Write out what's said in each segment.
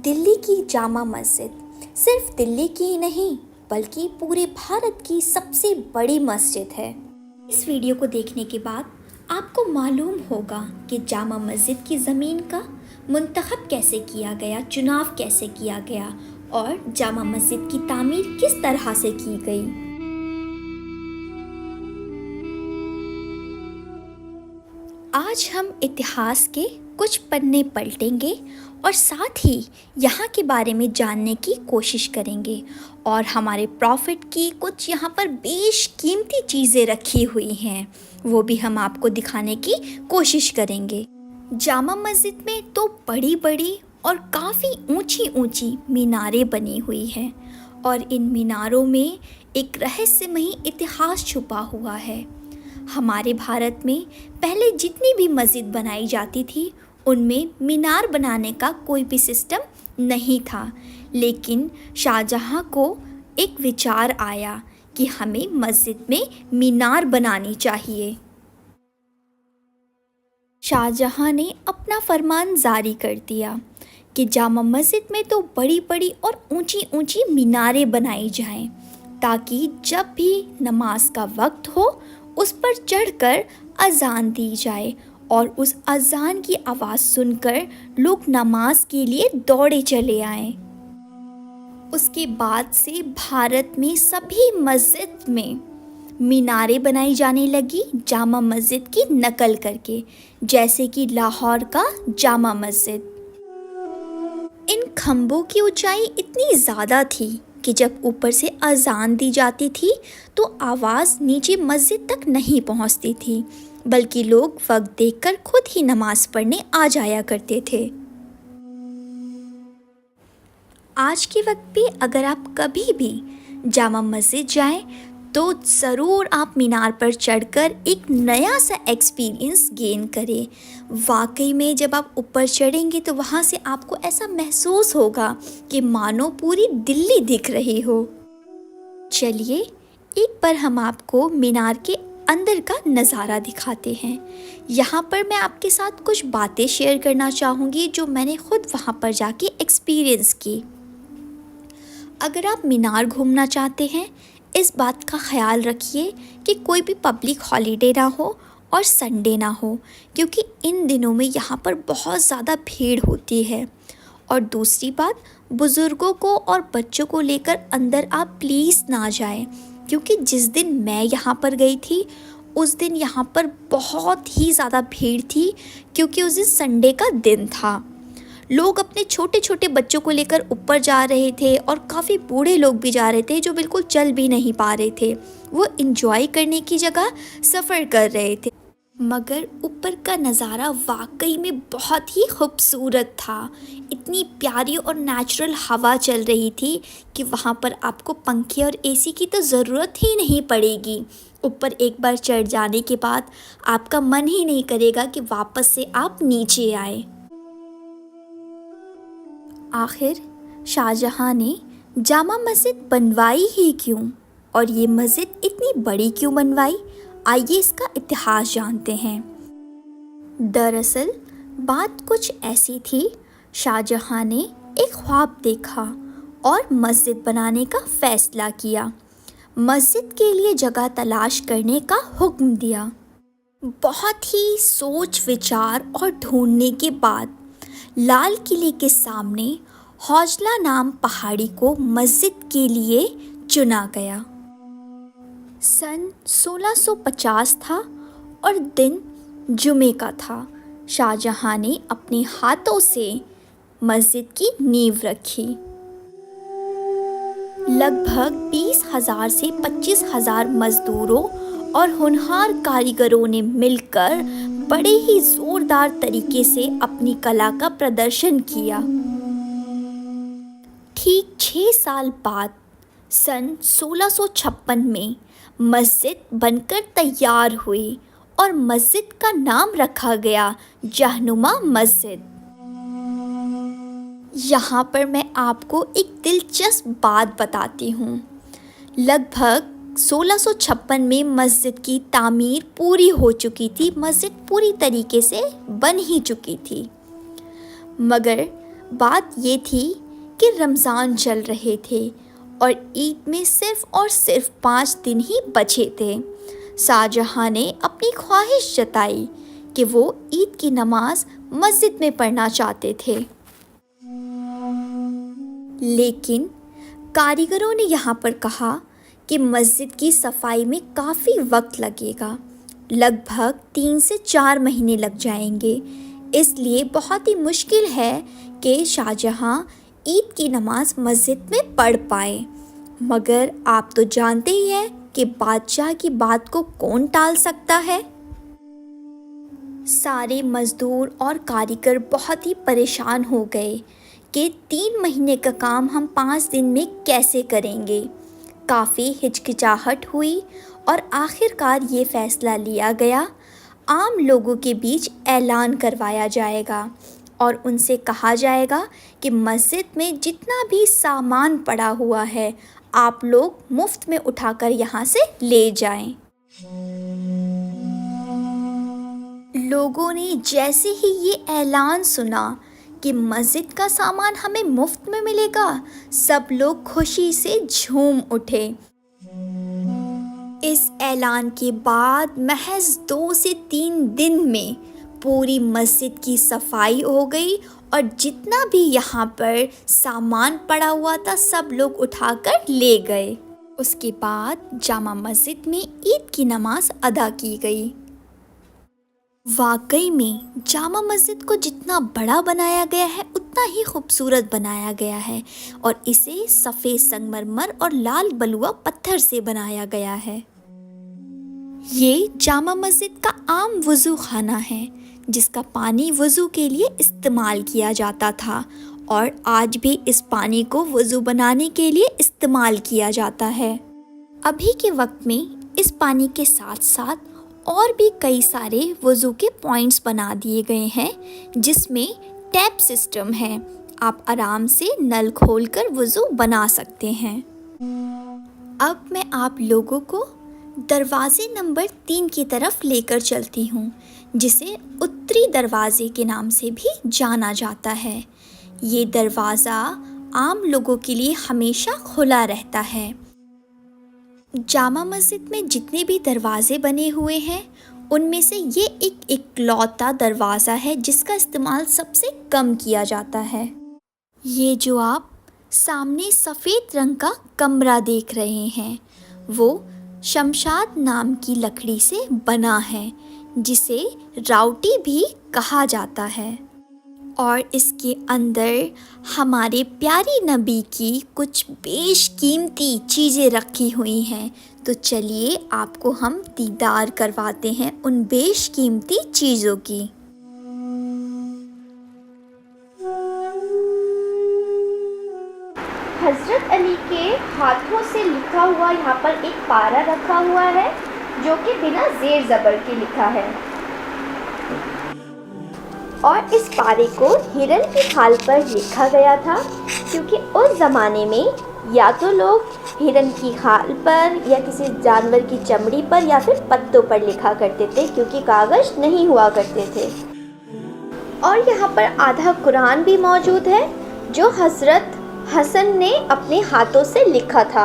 दिल्ली की जामा मस्जिद सिर्फ दिल्ली की ही नहीं बल्कि पूरे भारत की सबसे बड़ी मस्जिद है। इस वीडियो को देखने के बाद आपको मालूम होगा कि जामा मस्जिद की ज़मीन का मुंतखब कैसे किया गया, चुनाव कैसे किया गया और जामा मस्जिद की तामीर किस तरह से की गई। आज हम इतिहास के कुछ पन्ने पलटेंगे और साथ ही यहाँ के बारे में जानने की कोशिश करेंगे और हमारे प्रॉफिट की कुछ यहाँ पर बेशकीमती चीज़ें रखी हुई हैं, वो भी हम आपको दिखाने की कोशिश करेंगे। जामा मस्जिद में तो बड़ी बड़ी और काफ़ी ऊंची ऊंची मीनारें बनी हुई हैं और इन मीनारों में एक रहस्यमयी इतिहास छुपा हुआ है। हमारे भारत में पहले जितनी भी मस्जिद बनाई जाती थी उनमें मीनार बनाने का कोई भी सिस्टम नहीं था, लेकिन शाहजहाँ को एक विचार आया कि हमें मस्जिद में मीनार बनानी चाहिए। शाहजहाँ ने अपना फरमान जारी कर दिया कि जामा मस्जिद में तो बड़ी बड़ी और ऊंची ऊंची मीनारें बनाई जाएं, ताकि जब भी नमाज का वक्त हो उस पर चढ़कर अजान दी जाए और उस अजान की आवाज़ सुनकर लोग नमाज के लिए दौड़े चले आएं। उसके बाद से भारत में सभी मस्जिद में मीनारें बनाई जाने लगी जामा मस्जिद की नकल करके, जैसे कि लाहौर का जामा मस्जिद। इन खंभों की ऊंचाई इतनी ज़्यादा थी कि जब ऊपर से अजान दी जाती थी तो आवाज़ नीचे मस्जिद तक नहीं पहुंचती थी, बल्कि लोग वक्त देखकर खुद ही नमाज पढ़ने आ जाया करते थे। आज के वक्त पे अगर आप कभी भी जामा मस्जिद जाएं तो ज़रूर आप मीनार पर चढ़कर एक नया सा एक्सपीरियंस गेन करें। वाकई में जब आप ऊपर चढ़ेंगे तो वहाँ से आपको ऐसा महसूस होगा कि मानो पूरी दिल्ली दिख रही हो। चलिए एक बार हम आपको मीनार के अंदर का नज़ारा दिखाते हैं। यहाँ पर मैं आपके साथ कुछ बातें शेयर करना चाहूँगी जो मैंने खुद वहाँ पर जाके एक्सपीरियंस की। अगर आप मीनार घूमना चाहते हैं, इस बात का ख्याल रखिए कि कोई भी पब्लिक हॉलीडे ना हो और संडे ना हो, क्योंकि इन दिनों में यहाँ पर बहुत ज़्यादा भीड़ होती है। और दूसरी बात, बुज़ुर्गों को और बच्चों को लेकर अंदर आप प्लीज़ ना जाएं, क्योंकि जिस दिन मैं यहाँ पर गई थी उस दिन यहाँ पर बहुत ही ज़्यादा भीड़ थी, क्योंकि उस दिन संडे का दिन था। लोग अपने छोटे छोटे बच्चों को लेकर ऊपर जा रहे थे और काफ़ी बूढ़े लोग भी जा रहे थे जो बिल्कुल चल भी नहीं पा रहे थे। वो एंजॉय करने की जगह सफ़र कर रहे थे, मगर ऊपर का नज़ारा वाकई में बहुत ही खूबसूरत था। इतनी प्यारी और नेचुरल हवा चल रही थी कि वहाँ पर आपको पंखे और एसी की तो ज़रूरत ही नहीं पड़ेगी। ऊपर एक बार चढ़ जाने के बाद आपका मन ही नहीं करेगा कि वापस से आप नीचे आए। आखिर शाहजहाँ ने जामा मस्जिद बनवाई ही क्यों और ये मस्जिद इतनी बड़ी क्यों बनवाई, आइए इसका इतिहास जानते हैं। दरअसल बात कुछ ऐसी थी, शाहजहाँ ने एक ख्वाब देखा और मस्जिद बनाने का फ़ैसला किया। मस्जिद के लिए जगह तलाश करने का हुक्म दिया। बहुत ही सोच विचार और ढूंढने के बाद लाल किले के सामने हौजला नाम पहाड़ी को मस्जिद के लिए चुना गया। सन 1650 था और दिन जुमे का था। शाहजहाँ ने अपने हाथों से मस्जिद की नींव रखी। लगभग 20,000 से 25,000 मजदूरों और होनहार कारीगरों ने मिलकर बड़े ही ज़ोरदार तरीके से अपनी कला का प्रदर्शन किया। ठीक 6 साल बाद सन 1656 में मस्जिद बनकर तैयार हुई और मस्जिद का नाम रखा गया जहनुमा मस्जिद। यहाँ पर मैं आपको एक दिलचस्प बात बताती हूँ। लगभग 1656 में मस्जिद की तामीर पूरी हो चुकी थी, मस्जिद पूरी तरीके से बन ही चुकी थी, मगर बात ये थी कि रमज़ान चल रहे थे और ईद में सिर्फ़ और सिर्फ 5 दिन ही बचे थे। शाहजहाँ ने अपनी ख्वाहिश जताई कि वो ईद की नमाज मस्जिद में पढ़ना चाहते थे, लेकिन कारीगरों ने यहाँ पर कहा कि मस्जिद की सफाई में काफ़ी वक्त लगेगा, लगभग 3 से 4 महीने लग जाएंगे, इसलिए बहुत ही मुश्किल है कि शाहजहाँ ईद की नमाज मस्जिद में पढ़ पाए। मगर आप तो जानते ही हैं कि बादशाह की बात को कौन टाल सकता है। सारे मज़दूर और कारीगर बहुत ही परेशान हो गए कि 3 महीने का काम हम 5 दिन में कैसे करेंगे। काफ़ी हिचकिचाहट हुई और आखिरकार ये फ़ैसला लिया गया, आम लोगों के बीच ऐलान करवाया जाएगा और उनसे कहा जाएगा कि मस्जिद में जितना भी सामान पड़ा हुआ है आप लोग मुफ्त में उठाकर यहाँ से ले जाएं। लोगों ने जैसे ही ये ऐलान सुना कि मस्जिद का सामान हमें मुफ्त में मिलेगा, सब लोग खुशी से झूम उठे। इस ऐलान के बाद महज 2 से 3 दिन में पूरी मस्जिद की सफाई हो गई और जितना भी यहाँ पर सामान पड़ा हुआ था सब लोग उठाकर ले गए। उसके बाद जामा मस्जिद में ईद की नमाज अदा की गई। वाकई में जामा मस्जिद को जितना बड़ा बनाया गया है उतना ही खूबसूरत बनाया गया है और इसे सफ़ेद संगमरमर और लाल बलुआ पत्थर से बनाया गया है। ये जामा मस्जिद का आम वज़ू खाना है जिसका पानी वज़ू के लिए इस्तेमाल किया जाता था और आज भी इस पानी को वज़ू बनाने के लिए इस्तेमाल किया जाता है। अभी के वक्त में इस पानी के साथ साथ और भी कई सारे वज़ू के पॉइंट्स बना दिए गए हैं जिसमें टैप सिस्टम है, आप आराम से नल खोलकर वज़ू बना सकते हैं। अब मैं आप लोगों को दरवाज़े नंबर 3 की तरफ लेकर चलती हूँ जिसे उत्तरी दरवाज़े के नाम से भी जाना जाता है। ये दरवाज़ा आम लोगों के लिए हमेशा खुला रहता है। जामा मस्जिद में जितने भी दरवाज़े बने हुए हैं उनमें से ये एक इकलौता दरवाज़ा है जिसका इस्तेमाल सबसे कम किया जाता है। ये जो आप सामने सफ़ेद रंग का कमरा देख रहे हैं वो शमशाद नाम की लकड़ी से बना है जिसे राउटी भी कहा जाता है और इसके अंदर हमारे प्यारी नबी की कुछ बेशकीमती चीज़ें रखी हुई हैं। तो चलिए आपको हम दीदार करवाते हैं उन बेशकीमती चीज़ों की। हज़रत अली के हाथों से लिखा हुआ यहाँ पर एक पारा रखा हुआ है जो कि बिना ज़ेर ज़बर के लिखा है और इस पारे को हिरन की खाल पर लिखा गया था क्योंकि उस ज़माने में या तो लोग हिरन की खाल पर या किसी जानवर की चमड़ी पर या फिर पत्तों पर लिखा करते थे क्योंकि कागज़ नहीं हुआ करते थे। और यहाँ पर आधा कुरान भी मौजूद है जो हज़रत हसन ने अपने हाथों से लिखा था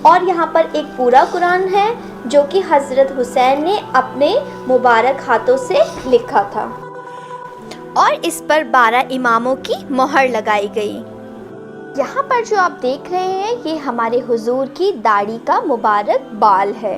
और यहाँ पर एक पूरा कुरान है जो कि हज़रत हुसैन ने अपने मुबारक हाथों से लिखा था और इस पर 12 इमामों की मोहर लगाई गई। यहाँ पर जो आप देख रहे हैं ये हमारे हुजूर की दाढ़ी का मुबारक बाल है।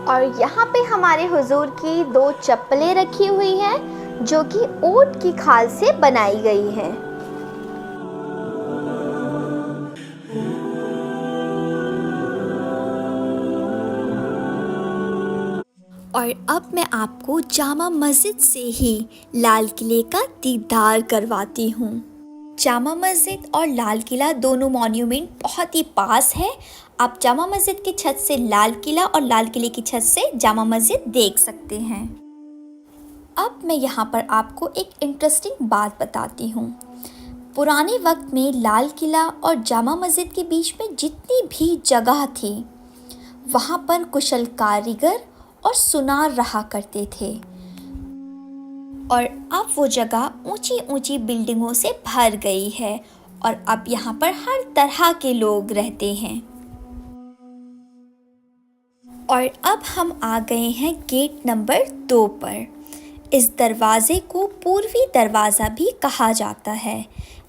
और यहाँ पे हमारे हुजूर की 2 चप्पलें रखी हुई हैं जो कि ऊँट की खाल से बनाई गई हैं। और अब मैं आपको जामा मस्जिद से ही लाल किले का दीदार करवाती हूँ। जामा मस्जिद और लाल किला दोनों मॉन्यूमेंट बहुत ही पास है। आप जामा मस्जिद की छत से लाल किला और लाल किले की छत से जामा मस्जिद देख सकते हैं। अब मैं यहाँ पर आपको एक इंटरेस्टिंग बात बताती हूँ। पुराने वक्त में लाल किला और जामा मस्जिद के बीच में जितनी भी जगह थी वहाँ पर कुशल कारीगर और सुनार रहा करते थे और अब वो जगह ऊंची ऊंची बिल्डिंगों से भर गई है और अब यहाँ पर हर तरह के लोग रहते हैं। और अब हम आ गए हैं गेट नंबर 2 पर। इस दरवाज़े को पूर्वी दरवाज़ा भी कहा जाता है।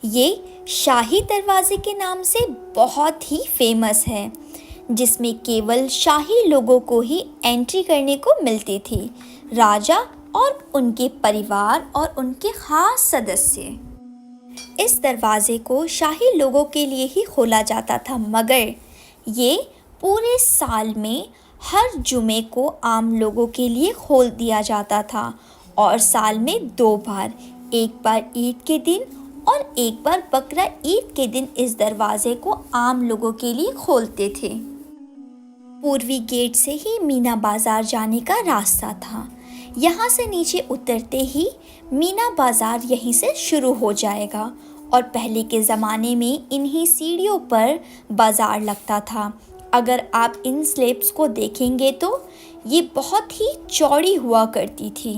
ये शाही दरवाज़े के नाम से बहुत ही फेमस है, जिसमें केवल शाही लोगों को ही एंट्री करने को मिलती थी, राजा और उनके परिवार और उनके ख़ास सदस्य। इस दरवाज़े को शाही लोगों के लिए ही खोला जाता था, मगर ये पूरे साल में हर जुमे को आम लोगों के लिए खोल दिया जाता था और साल में 2 बार, एक बार ईद के दिन और एक बार बकरा ईद के दिन इस दरवाज़े को आम लोगों के लिए खोलते थे। पूर्वी गेट से ही मीना बाज़ार जाने का रास्ता था। यहाँ से नीचे उतरते ही मीना बाज़ार यहीं से शुरू हो जाएगा और पहले के ज़माने में इन्हीं सीढ़ियों पर बाज़ार लगता था। अगर आप इन स्लैब्स को देखेंगे तो ये बहुत ही चौड़ी हुआ करती थी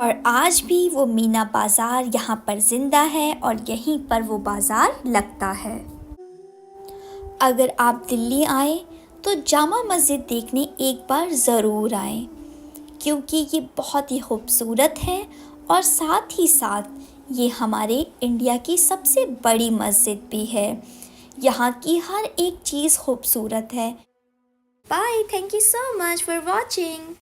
और आज भी वो मीना बाज़ार यहाँ पर ज़िंदा है और यहीं पर वो बाज़ार लगता है। अगर आप दिल्ली आए तो जामा मस्जिद देखने एक बार ज़रूर आएं, क्योंकि ये बहुत ही खूबसूरत है और साथ ही साथ ये हमारे इंडिया की सबसे बड़ी मस्जिद भी है। यहाँ की हर एक चीज़ खूबसूरत है। Bye, thank you so much for watching.